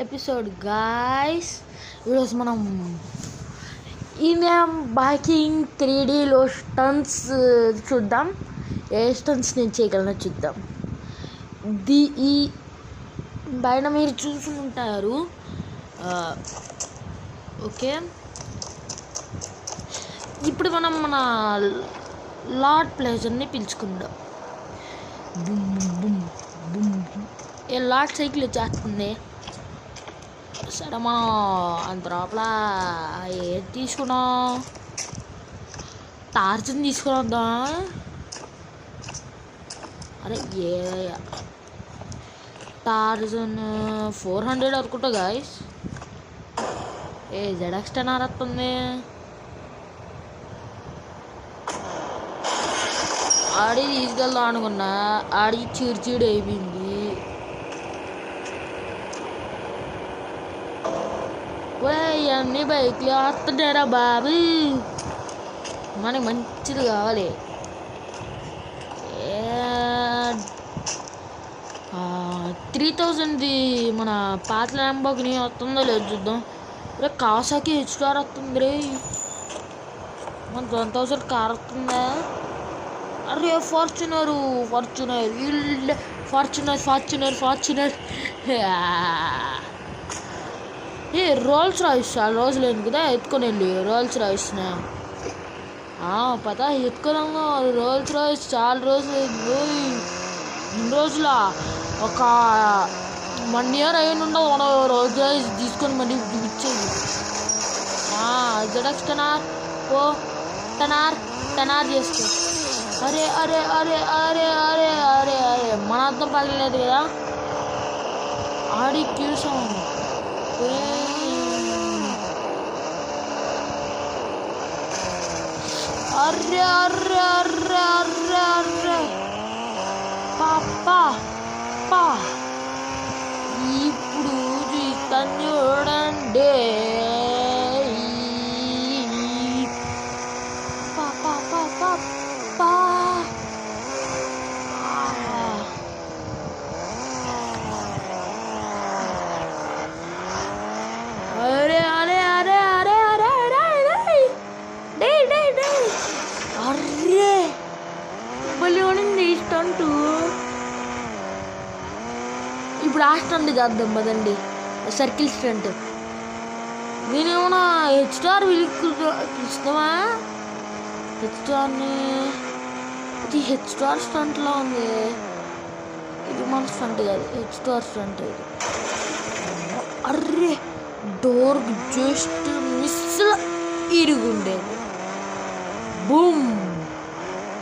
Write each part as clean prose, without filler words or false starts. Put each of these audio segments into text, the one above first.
Episode guys. ఈరోజు మనం ఈమె బైకింగ్ 3Dలో స్టంట్స్ చూద్దాం. ఏ స్టంట్స్ నేను చేయగలనో చూద్దాం. ఈ పైన మీరు చూసి ఉంటారు. ఓకే, ఇప్పుడు మనం మన లార్డ్ ప్లేజర్ని పిలుచుకుందాం. ఏ లార్డ్ సైకిల్ వచ్చేస్తుంది. సరే, మనం అంత లోపల ఏది తీసుకున్నాం? టార్చర్ని తీసుకుని వద్దాం. అరే ఏ టార్జన్ 400 అనుకుంటా గాయస్. ఏ జెడెక్స్ 10 వస్తుంది. ఆడి తీసుకెళ్దాం అనుకున్నా, ఆడి చీడు అయిపోయింది. అన్ని బైక్లు వస్తున్నారా బాబు, మనకి మంచిది కావాలి. 3000 మన పాత ల్యాంబోగిని వస్తుందో లేదు చూద్దాం. రే కావాసాకి హెచ్ఆర్ వస్తుంది రే. మన 1000 కార్ వస్తుందా? అరే ఫార్చునర్ ఏ రోల్స్ రాయిస్ చాలా రోజులు అయింది కదా ఎత్తుకొని వెళ్ళి రోల్స్ రాయిస్నా పతా ఎత్తుకోలేము. రోల్స్ రాయిస్ చాలా రోజులు అయింది. ఇన్ని రోజుల ఒక 1 year అయిన ఉండదు మనం రోల్స్ రాయిస్ తీసుకొని మళ్ళీ ఇచ్చేది. జెడెక్స్ 10 చేసుకో. అరే అరే అరే అరే అరే అరే అరే మన అర్థం పగలేదు కదా. ఆడి చూసాం. Array array array array array పాపా పా. ఇప్పుడు చూస్తాను చూడండి. పాపా పాపా పా. అరే అరే అరే అరే అరే అర్రే మళ్ళీ ఉండింది స్టంటు. ఇప్పుడు ఆ స్టంట్ చేద్దాం పదండి, సర్కిల్ స్టంట్. నేనేమన్నా హెచ్ఆర్ పిలుస్తావా? హెచ్ఆర్ని ఇది హెచ్ఆర్ స్టంట్లో ఉంది. ఇది మన స్టంట్ కాదు, హెచ్ఆర్ స్టంట్ ఇది. అర్రే డోర్ జస్ట్ మిస్ ఇరుగుండేది. Boom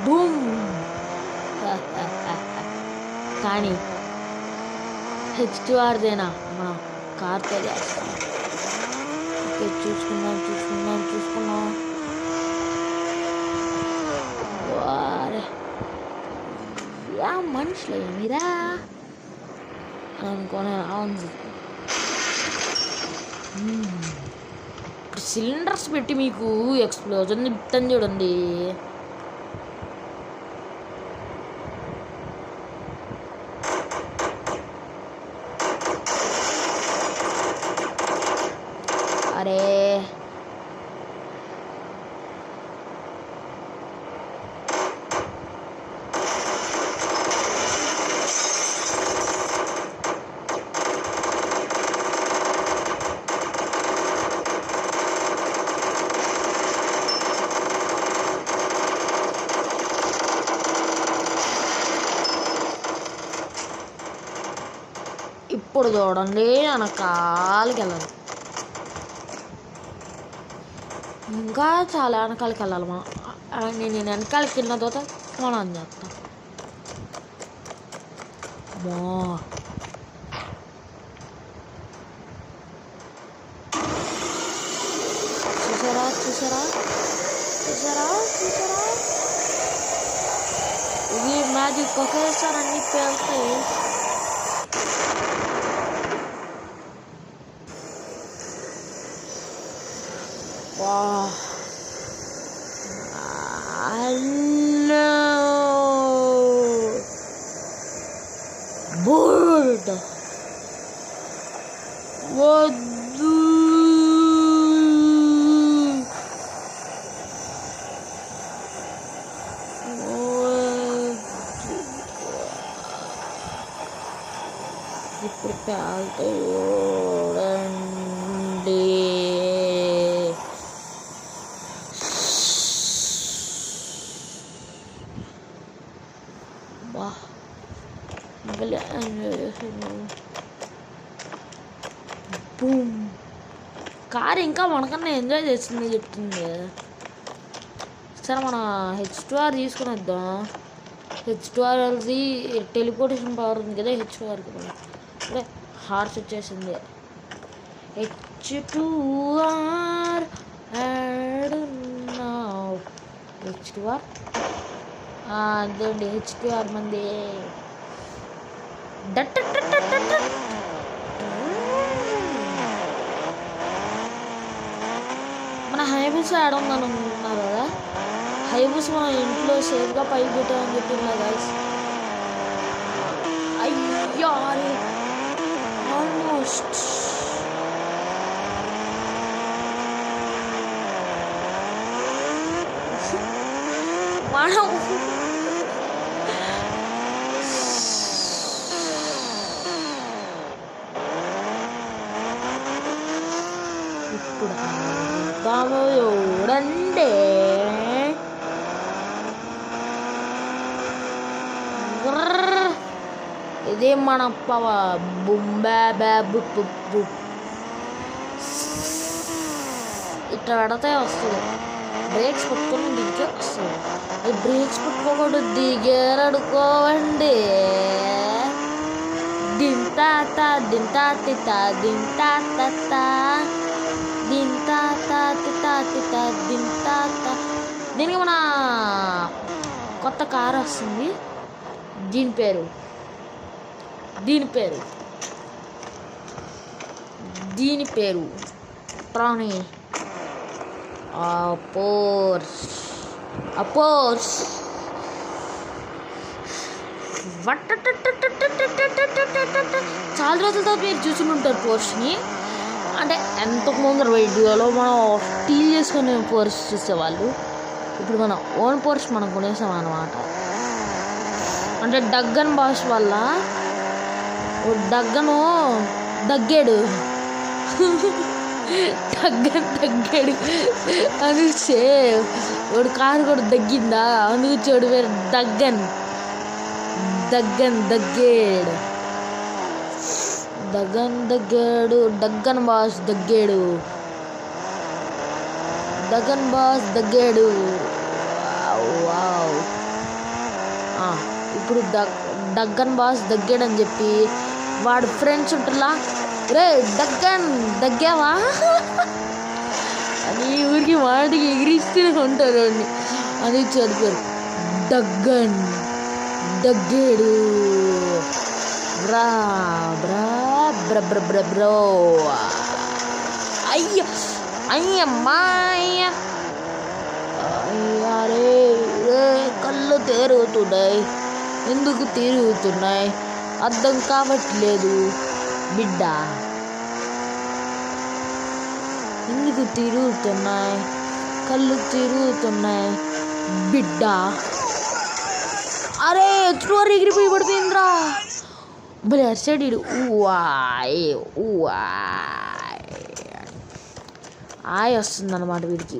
boom. కానీ హెచ్ఆర్దేనా మనం కార్తో చేస్తాం. ఓకే, చూసుకున్నాం. వారే మనుషులు మీరా అనుకోనే ఉంది. ఇప్పుడు సిలిండర్స్ పెట్టి మీకు ఎక్స్ప్లోజన్ ఇస్తాను చూడండి. అరే ఇప్పుడు చూడండి, వెనకాలకి వెళ్ళాలి. ఇంకా చాలా వెనకాలకి వెళ్ళాలి మనం. నేను వెనకాలకి వెళ్ళిన తర్వాత మనం చేస్తాం. చూసారా ఇది మ్యాజిక్. ఒకేసారి అన్ని పేలుతాయి. వద్దు. ఇప్పుడు కాలుతో చూడండి. బా బూమ్. కార్ ఇంకా మనకన్నా ఎంజాయ్ చేస్తుంది చెప్తుంది. సరే మన H2R తీసుకుని వద్దాం. H2Rది టెలిపోర్టేషన్ పవర్ ఉంది కదా H2Rకి. ఇప్పుడే హార్స్ వచ్చేసింది. H2R H2R అదండి H2R మంది. మన హైబూస్ యాడ్ ఉందని అనుకుంటున్నారు కదా. హైబూస్ మన ఇంట్లో సేఫ్గా పైకి పెట్టామని చెప్పిందా గైస్. అయ్యో ఆల్మోస్ట్ మనం ఇప్పుడు తాము చూడండి. ఇదే మన బుంబా బాబు ఇట్లా పెడితే వస్తుంది. బ్రేక్స్ పట్టుకొని దిగే వస్తుంది. బ్రేక్స్ పట్టుకోకుండా దిగారడుకోవండి. దింతా దింతా తితా దింతా దింతా తితా దింతా. దీనికి మన కొత్త కారు వస్తుంది. దీని పేరు ట్రానీ. పోర్ష్ చాలా రోజులతో మీరు చూసి ఉంటారు పోర్ష్ని. అంటే ఎంతకుముందు వీడియోలో మనం స్టీల్ చేసుకునే పోర్ష్ చూసేవాళ్ళు. ఇప్పుడు మన ఓన్ పోర్ష్ మనం కొనేసాం అన్నమాట. అంటే డగ్గన్ బాష్ వల్ల దగ్గను దగ్గాడు అందుకే వాడు కారు కూడా దగ్గిందా, అందుకు చెడు పేరు దగ్గాడు. డగ్గన్ బాస్ దగ్గాడు. ఇప్పుడు డగ్గన్ బాస్ దగ్గాడని చెప్పి వాడు ఫ్రెండ్స్ ఉంటున్నా, రే దగ్గావా అని ఊరికి వాడికి ఎగిరిస్తూనే ఉంటారు. అని చదివారు దగ్గాడు బ్రో. అయ్యమ్మాయ్య అయ్యారే కళ్ళు తిరుగుతున్నాయి. ఎందుకు తిరుగుతున్నాయి అర్థం కావట్లేదు బిడ్డ. ఎందుకు తిరుగుతున్నాయి కళ్ళు తిరుగుతున్నాయి బిడ్డ. అరే H2R ఎగిరిపోయి పడిపోయిందిరా. భలే అరిసాడు. ఆయ్ వస్తుంది అన్నమాట వీడికి.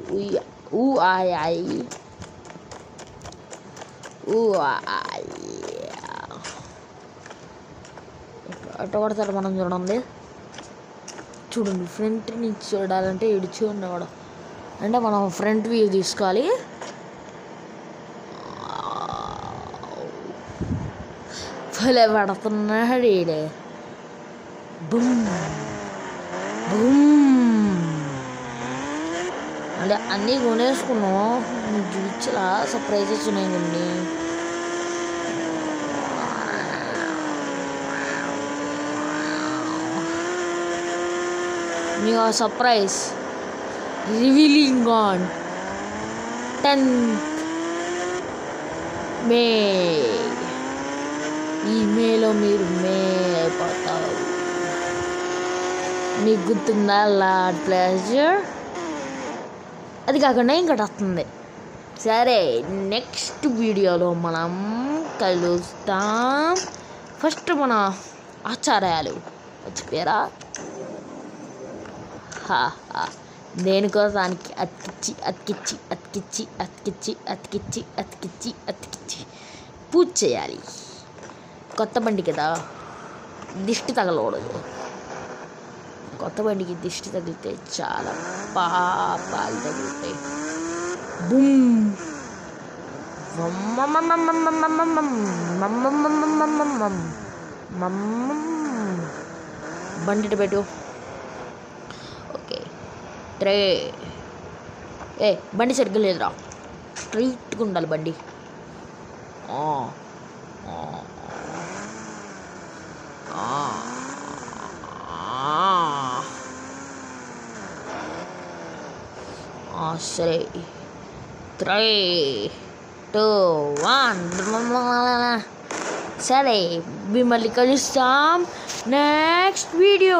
అట్ట కొడతాడు. మనం చూడండి ఫ్రంట్ నుంచి చూడాలంటే ఇడిచి ఉన్నవాడు. అంటే మనం ఫ్రంట్ వ్యూ తీసుకోవాలి. భలే పడుతున్నాడు ఈడే. అంటే అన్నీ కొనేసుకున్నాం. చూపించలా సర్ప్రైజెస్ ఉన్నాయి కొన్ని. New surprise revealing on 10th May. ఈ మేలో మీరు మే అయిపోతారు. నీకు గుర్తుందా లార్డ్ ప్లెజర్? అది కాకుండా ఇంకోటి వస్తుంది. సరే, నెక్స్ట్ వీడియోలో మనం కలుస్తాం. ఫస్ట్ మన ఆచార్యాలు వచ్చిపోయారా? దేనికోసానికి అతికిచ్చి పూజ చేయాలి. కొత్త బండి కదా, దిష్టి తగలకూడదు. కొత్త బండికి దిష్టి తగిలితే చాలా పాపాలు తగులుతాయి. బూమ్. బండి పెట్టు. ఓకే, బండి సరిగ్గా లేదురా, స్ట్రైట్గా ఉండాలి బండి. సరే, 3, 2, 1. సరే, మిమ్మల్ని కలుస్తాం నెక్స్ట్ వీడియో.